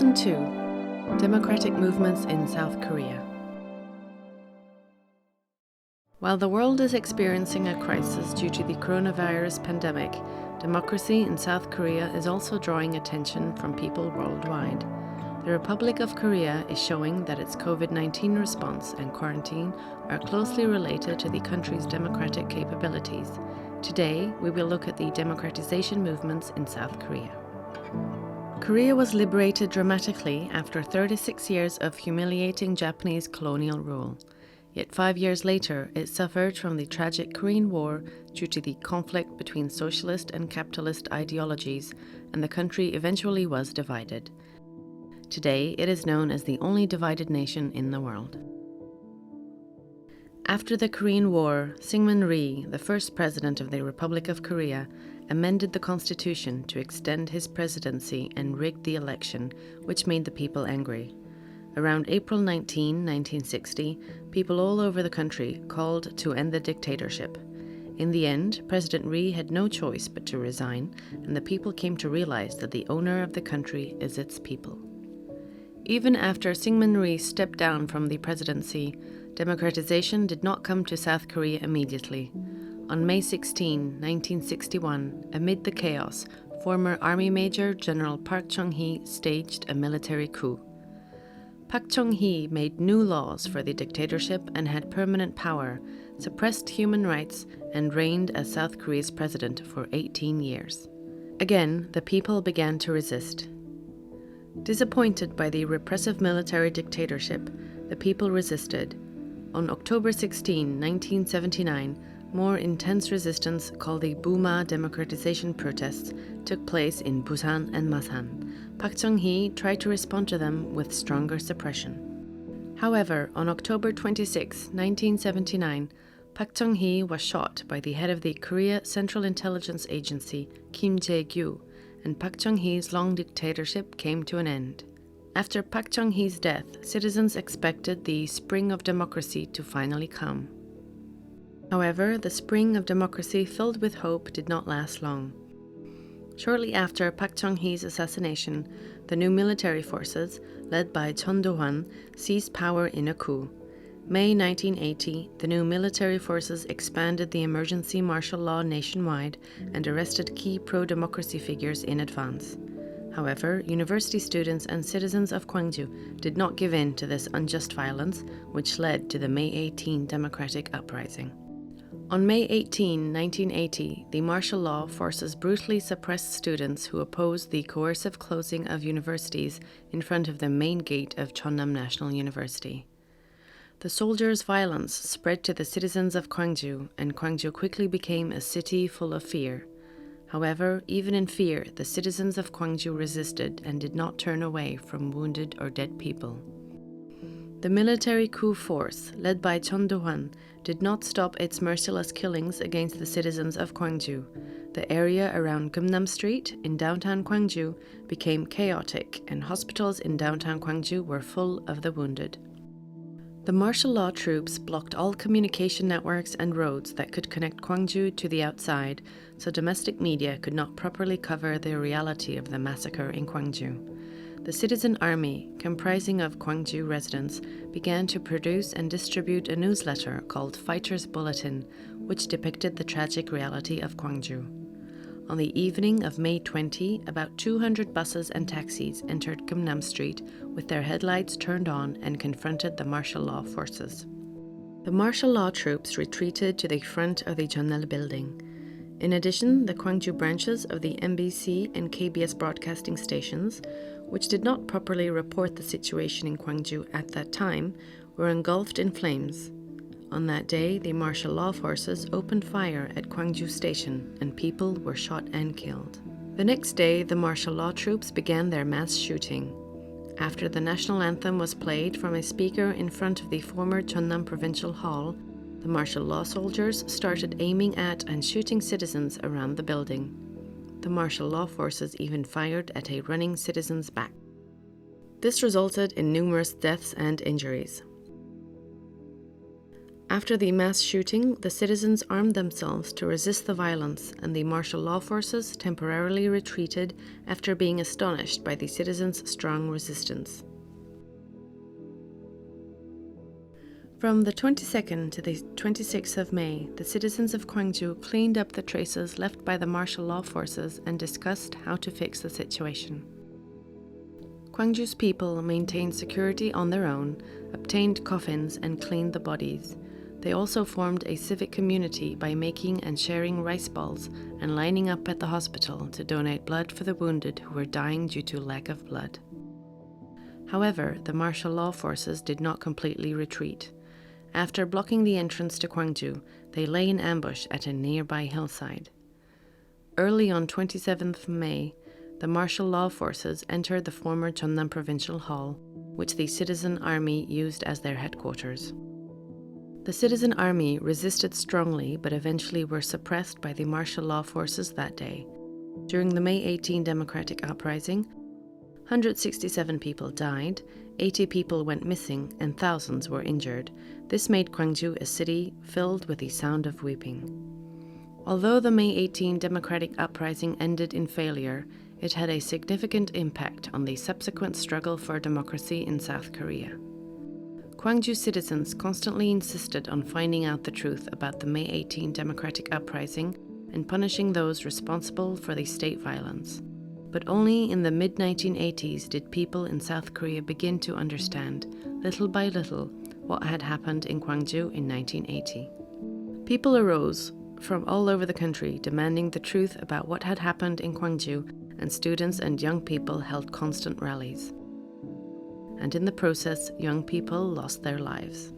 Season 2: Democratic Movements in South Korea. While the world is experiencing a crisis due to the coronavirus pandemic, democracy in South Korea is also drawing attention from people worldwide. The Republic of Korea is showing that its COVID-19 response and quarantine are closely related to the country's democratic capabilities. Today, we will look at the democratization movements in South Korea. Korea was liberated dramatically after 36 years of humiliating Japanese colonial rule. Yet 5 years later, it suffered from the tragic Korean War due to the conflict between socialist and capitalist ideologies, and the country eventually was divided. Today, it is known as the only divided nation in the world. After the Korean War, Syngman Rhee, the first president of the Republic of Korea, amended the constitution to extend his presidency and rigged the election, which made the people angry. Around April 19, 1960, people all over the country called to end the dictatorship. In the end, President Rhee had no choice but to resign, and the people came to realize that the owner of the country is its people. Even after Syngman Rhee stepped down from the presidency, democratization did not come to South Korea immediately. On May 16, 1961, amid the chaos, former Army Major General Park Chung-hee staged a military coup. Park Chung-hee made new laws for the dictatorship and had permanent power, suppressed human rights, and reigned as South Korea's president for 18 years. Again, the people began to resist. Disappointed by the repressive military dictatorship, the people resisted. On October 16, 1979, more intense resistance, called the Buma democratization protests, took place in Busan and Masan. Park Chung-hee tried to respond to them with stronger suppression. However, on October 26, 1979, Park Chung-hee was shot by the head of the Korea Central Intelligence Agency, Kim Jae-gyu, and Park Chung-hee's long dictatorship came to an end. After Park Chung-hee's death, citizens expected the spring of democracy to finally come. However, the spring of democracy filled with hope did not last long. Shortly after Park Chung-hee's assassination, the new military forces, led by Chun Do-hwan, seized power in a coup. May 1980, the new military forces expanded the emergency martial law nationwide and arrested key pro-democracy figures in advance. However, university students and citizens of Gwangju did not give in to this unjust violence, which led to the May 18 democratic uprising. On May 18, 1980, the martial law forces brutally suppressed students who opposed the coercive closing of universities in front of the main gate of Cheonnam National University. The soldiers' violence spread to the citizens of Gwangju, and Gwangju quickly became a city full of fear. However, even in fear, the citizens of Gwangju resisted and did not turn away from wounded or dead people. The military coup force, led by Chun Do-hwan, did not stop its merciless killings against the citizens of Gwangju. The area around Gumnam Street in downtown Gwangju became chaotic, and hospitals in downtown Gwangju were full of the wounded. The martial law troops blocked all communication networks and roads that could connect Gwangju to the outside, so domestic media could not properly cover the reality of the massacre in Gwangju. The citizen army, comprising of Gwangju residents, began to produce and distribute a newsletter called Fighter's Bulletin, which depicted the tragic reality of Gwangju. On the evening of May 20, about 200 buses and taxis entered Gumnam Street with their headlights turned on and confronted the martial law forces. The martial law troops retreated to the front of the Jeonnel building. In addition, the Gwangju branches of the MBC and KBS broadcasting stations, which did not properly report the situation in Gwangju at that time, were engulfed in flames. On that day, the martial law forces opened fire at Gwangju Station, and people were shot and killed. The next day, the martial law troops began their mass shooting. After the national anthem was played from a speaker in front of the former Cheonnam Provincial Hall, the martial law soldiers started aiming at and shooting citizens around the building. The martial law forces even fired at a running citizen's back. This resulted in numerous deaths and injuries. After the mass shooting, the citizens armed themselves to resist the violence, and the martial law forces temporarily retreated after being astonished by the citizens' strong resistance. From the 22nd to the 26th of May, the citizens of Gwangju cleaned up the traces left by the martial law forces and discussed how to fix the situation. Gwangju's people maintained security on their own, obtained coffins, and cleaned the bodies. They also formed a civic community by making and sharing rice balls and lining up at the hospital to donate blood for the wounded who were dying due to lack of blood. However, the martial law forces did not completely retreat. After blocking the entrance to Gwangju, they lay in ambush at a nearby hillside. Early on 27th May, the martial law forces entered the former Jeonnam Provincial Hall, which the citizen army used as their headquarters. The citizen army resisted strongly but eventually were suppressed by the martial law forces that day. During the May 18 democratic uprising, 167 people died, 80 people went missing, and thousands were injured. This made Gwangju a city filled with the sound of weeping. Although the May 18 democratic uprising ended in failure, it had a significant impact on the subsequent struggle for democracy in South Korea. Gwangju citizens constantly insisted on finding out the truth about the May 18 democratic uprising and punishing those responsible for the state violence. But only in the mid-1980s did people in South Korea begin to understand, little by little, what had happened in Gwangju in 1980. People arose from all over the country demanding the truth about what had happened in Gwangju, and students and young people held constant rallies. And in the process, young people lost their lives.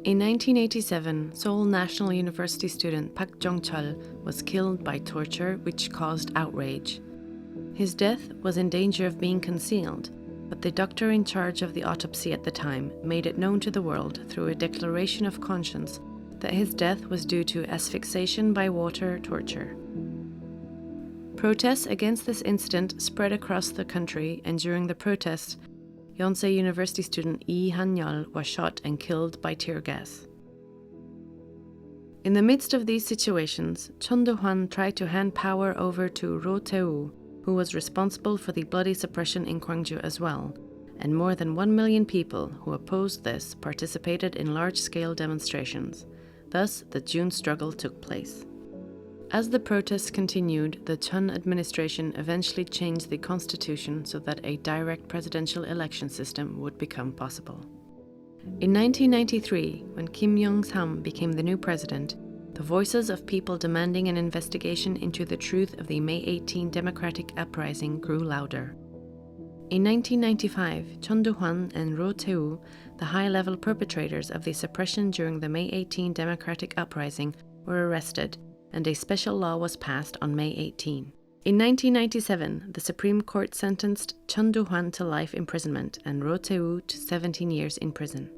In 1987, Seoul National University student Park Jong-chul was killed by torture, which caused outrage. His death was in danger of being concealed, but the doctor in charge of the autopsy at the time made it known to the world through a declaration of conscience that his death was due to asphyxiation by water torture. Protests against this incident spread across the country, and during the protests, Yonsei University student Lee Han-yeol was shot and killed by tear gas. In the midst of these situations, Chun Do-hwan tried to hand power over to Roh Tae-woo, who was responsible for the bloody suppression in Gwangju as well, and more than 1 million people who opposed this participated in large-scale demonstrations. Thus, the June struggle took place. As the protests continued, the Chun administration eventually changed the constitution so that a direct presidential election system would become possible. In 1993, when Kim Yong-sam became the new president, the voices of people demanding an investigation into the truth of the May 18 democratic uprising grew louder. In 1995, Chun Do-hwan and Roh Tae-woo, the high-level perpetrators of the suppression during the May 18 democratic uprising, were arrested, and a special law was passed on May 18. In 1997, the Supreme Court sentenced Chun Do-hwan to life imprisonment and Roh Tae-woo to 17 years in prison.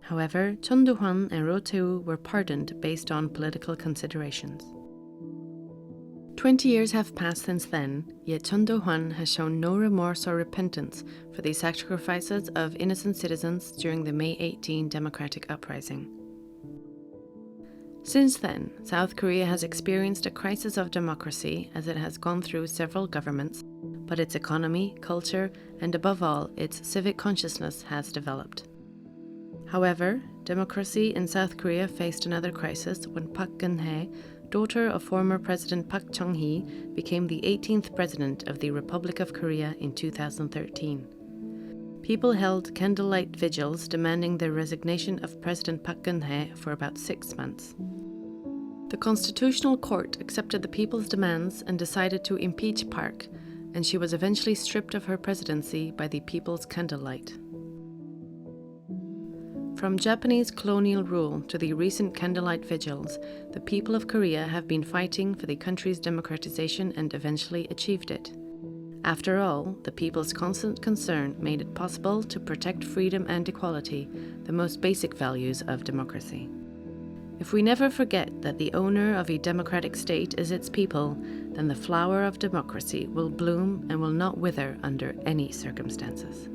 However, Chun Do-hwan and Roh Tae-woo were pardoned based on political considerations. 20 years have passed since then, yet Chun Do-hwan has shown no remorse or repentance for the sacrifices of innocent citizens during the May 18 democratic uprising. Since then, South Korea has experienced a crisis of democracy as it has gone through several governments, but its economy, culture, and above all, its civic consciousness has developed. However, democracy in South Korea faced another crisis when Park Geun-hye, daughter of former President Park Chung-hee, became the 18th president of the Republic of Korea in 2013. People held candlelight vigils demanding the resignation of President Park Geun-hye for about 6 months. The Constitutional Court accepted the people's demands and decided to impeach Park, and she was eventually stripped of her presidency by the people's candlelight. From Japanese colonial rule to the recent candlelight vigils, the people of Korea have been fighting for the country's democratization and eventually achieved it. After all, the people's constant concern made it possible to protect freedom and equality, the most basic values of democracy. If we never forget that the owner of a democratic state is its people, then the flower of democracy will bloom and will not wither under any circumstances.